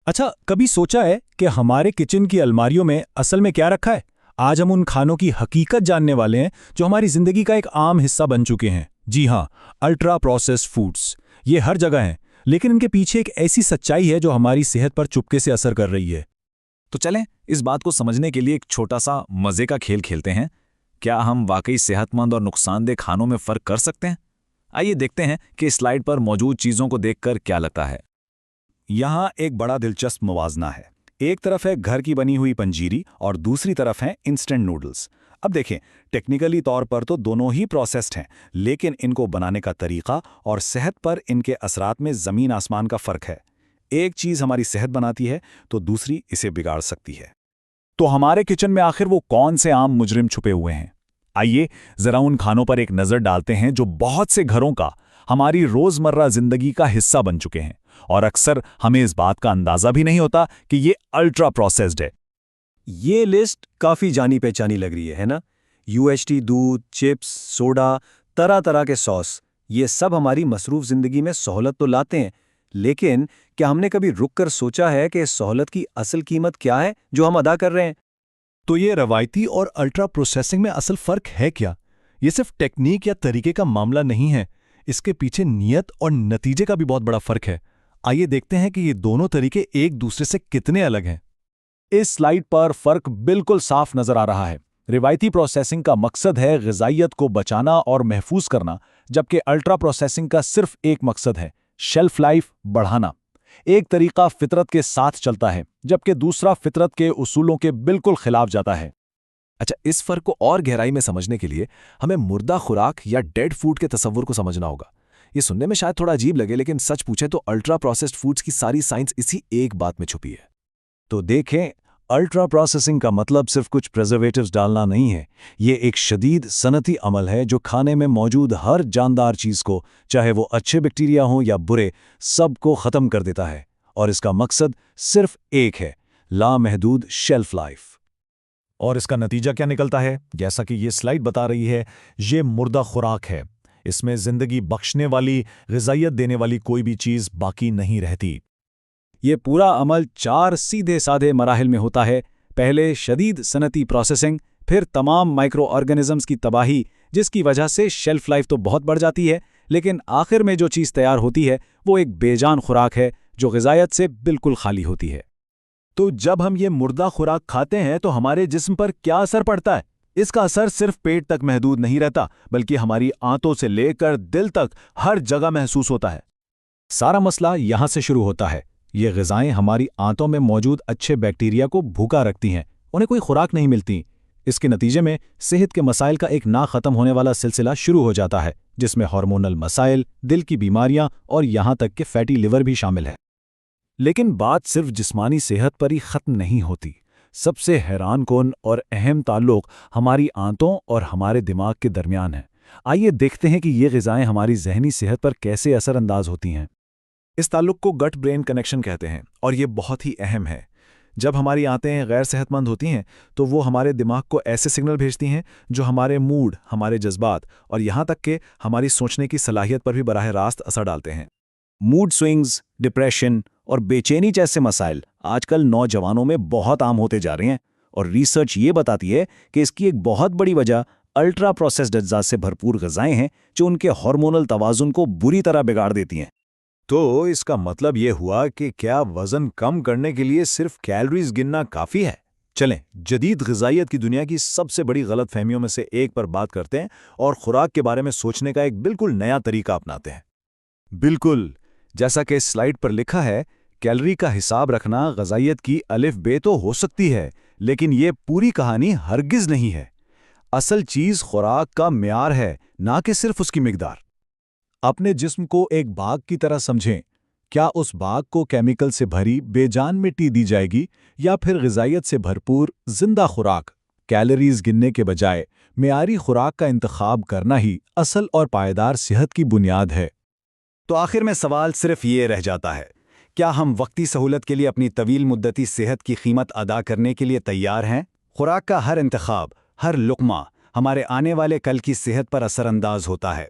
अच्छा, कभी सोचा है कि हमारे किचन की अलमारियों में असल में क्या रखा है? आज हम उन खानों की हकीकत जानने वाले हैं जो हमारी जिंदगी का एक आम हिस्सा बन चुके हैं। जी हाँ, अल्ट्रा प्रोसेस्ड फूड्स। ये हर जगह हैं, लेकिन इनके पीछे एक ऐसी सच्चाई है जो हमारी सेहत पर चुपके से असर कर रही है। तो चलें इस बात को समझने के लिए एक छोटा सा मजे का खेल खेलते हैं। क्या हम वाकई सेहतमंद और नुकसानदेह खानों में फर्क कर सकते हैं? आइए देखते हैं कि इस स्लाइड पर मौजूद चीजों को देखकर क्या लगता है। यहाँ एक बड़ा दिलचस्प मुवाजना है। एक तरफ है घर की बनी हुई पंजीरी और दूसरी तरफ है इंस्टेंट नूडल्स। अब देखें, टेक्निकली तौर पर तो दोनों ही प्रोसेस्ड हैं, लेकिन इनको बनाने का तरीका और सेहत पर इनके असरात में ज़मीन आसमान का फ़र्क है। एक चीज़ हमारी सेहत बनाती है तो दूसरी इसे बिगाड़ सकती है। तो हमारे किचन में आखिर वो कौन से आम मुजरिम छुपे हुए हैं? आइए ज़रा उन खानों पर एक नज़र डालते हैं जो बहुत से घरों का, हमारी रोज़मर्रा ज़िंदगी का हिस्सा बन चुके हैं और अक्सर हमें इस बात का अंदाज़ा भी नहीं होता कि ये अल्ट्रा प्रोसेस्ड है। ये लिस्ट काफ़ी जानी पहचानी लग रही है ना? यूएचटी दूध, चिप्स, सोडा, तरह तरह के सॉस, ये सब हमारी मसरूफ ज़िंदगी में सहूलत तो लाते हैं, लेकिन क्या हमने कभी रुक कर सोचा है कि इस सहूलत की असल कीमत क्या है जो हम अदा कर रहे हैं? तो ये रवायती और अल्ट्रा प्रोसेसिंग में असल फ़र्क है क्या? ये सिर्फ टेक्निक या तरीके का मामला नहीं है, इसके पीछे नीयत और नतीजे का भी बहुत बड़ा फ़र्क है। आइए देखते हैं कि ये दोनों तरीके एक दूसरे से कितने अलग हैं। इस स्लाइड पर फर्क बिल्कुल साफ नजर आ रहा है। रिवायती प्रोसेसिंग का मकसद है ग़िज़ाइयत को बचाना और महफूज करना, जबकि अल्ट्रा प्रोसेसिंग का सिर्फ एक मकसद है, शेल्फ लाइफ बढ़ाना। एक तरीका फितरत के साथ चलता है, जबकि दूसरा फितरत के उसूलों के बिल्कुल खिलाफ जाता है। अच्छा, इस फर्क को और गहराई में समझने के लिए हमें मुर्दा खुराक या डेड फूड के तस्वुर को समझना होगा। ये सुनने में शायद थोड़ा अजीब लगे, लेकिन सच पूछे तो अल्ट्रा प्रोसेस्ड फूड्स की सारी साइंस इसी एक बात में छुपी है। तो देखें, अल्ट्रा प्रोसेसिंग का मतलब सिर्फ कुछ प्रिजर्वेटिव्स डालना नहीं है। ये एक शदीद सनती अमल है जो खाने में मौजूद हर जानदार चीज़ को, चाहे वो अच्छे बैक्टीरिया हों या बुरे, सबको ख़त्म कर देता है। और इसका मकसद सिर्फ एक है, लामहदूद शेल्फ लाइफ। और इसका नतीजा क्या निकलता है? जैसा कि ये स्लाइड बता रही है, ये मुर्दा खुराक है। इसमें जिंदगी बख्शने वाली, ग़िज़ाइयत देने वाली कोई भी चीज़ बाकी नहीं रहती। ये पूरा अमल 4 सीधे साधे मराहिल में होता है। पहले शदीद सनती प्रोसेसिंग, फिर तमाम माइक्रो ऑर्गेनिजम्स की तबाही, जिसकी वजह से शेल्फ लाइफ तो बहुत बढ़ जाती है, लेकिन आखिर में जो चीज़ तैयार होती है वो एक बेजान खुराक है जो ग़िज़ाइयत से बिल्कुल खाली होती है। तो जब हम ये मुर्दा खुराक खाते हैं तो हमारे जिस्म पर क्या असर पड़ता है? इसका असर सिर्फ पेट तक महदूद नहीं रहता, बल्कि हमारी आंतों से लेकर दिल तक हर जगह महसूस होता है। सारा मसला यहाँ से शुरू होता है। ये ग़िज़ाएं हमारी आंतों में मौजूद अच्छे बैक्टीरिया को भूखा रखती हैं, उन्हें कोई खुराक नहीं मिलती। इसके नतीजे में सेहत के मसाइल का एक ना ख़त्म होने वाला सिलसिला शुरू हो जाता है, जिसमें हार्मोनल मसाइल, दिल की बीमारियां और यहाँ तक कि फैटी लिवर भी शामिल है। लेकिन बात सिर्फ जिस्मानी सेहत पर ही ख़त्म नहीं होती। सबसे हैरानकुन और अहम ताल्लुक हमारी आंतों और हमारे दिमाग के दरमियान है। आइए देखते हैं कि ये ग़िज़ाएं हमारी ज़हनी सेहत पर कैसे असरअंदाज होती हैं। इस ताल्लुक को गट ब्रेन कनेक्शन कहते हैं और ये बहुत ही अहम है। जब हमारी आंतें गैर सेहतमंद होती हैं तो वो हमारे दिमाग को ऐसे सिग्नल भेजती हैं जो हमारे मूड, हमारे जज्बात और यहाँ तक कि हमारी सोचने की सलाहियत पर भी बराह रास्त असर डालते हैं। मूड स्विंग्स, डिप्रेशन और बेचैनी जैसे मसाइल आजकल नौजवानों में बहुत आम होते जा रहे हैं, और रिसर्च ये बताती है कि इसकी एक बहुत बड़ी वजह अल्ट्रा प्रोसेस्ड अज्जा से भरपूर ग़िज़ाएं हैं जो उनके हार्मोनल तवाज़ुन को बुरी तरह बिगाड़ देती हैं। तो इसका मतलब ये हुआ कि क्या वज़न कम करने के लिए सिर्फ कैलोरीज गिनना काफ़ी है? चलें, जदीद ग़िज़ाइयत की दुनिया की सबसे बड़ी गलतफहमियों में से एक पर बात करते हैं और खुराक के बारे में सोचने का एक बिल्कुल नया तरीका अपनाते हैं। बिल्कुल, जैसा कि इस स्लाइड पर लिखा है, कैलोरी का हिसाब रखना ग़िज़ाइयत की अलिफ बे तो हो सकती है, लेकिन ये पूरी कहानी हरगिज़ नहीं है। असल चीज़ खुराक का म्यार है, ना कि सिर्फ उसकी मिकदार। अपने जिस्म को एक बाग की तरह समझें। क्या उस बाग को केमिकल से भरी बेजान मिट्टी दी जाएगी या फिर ग़िज़ाइयत से भरपूर जिंदा खुराक? कैलोरीज गिनने के बजाय मेयारी खुराक का इंतखाब करना ही असल और पायदार सेहत की बुनियाद है। तो आखिर में सवाल सिर्फ ये रह जाता है, क्या हम वक्ती सहूलत के लिए अपनी तवील मुद्दती सेहत की कीमत अदा करने के लिए तैयार हैं? खुराक का हर इंतखाब, हर लुक़मा हमारे आने वाले कल की सेहत पर असरअंदाज होता है।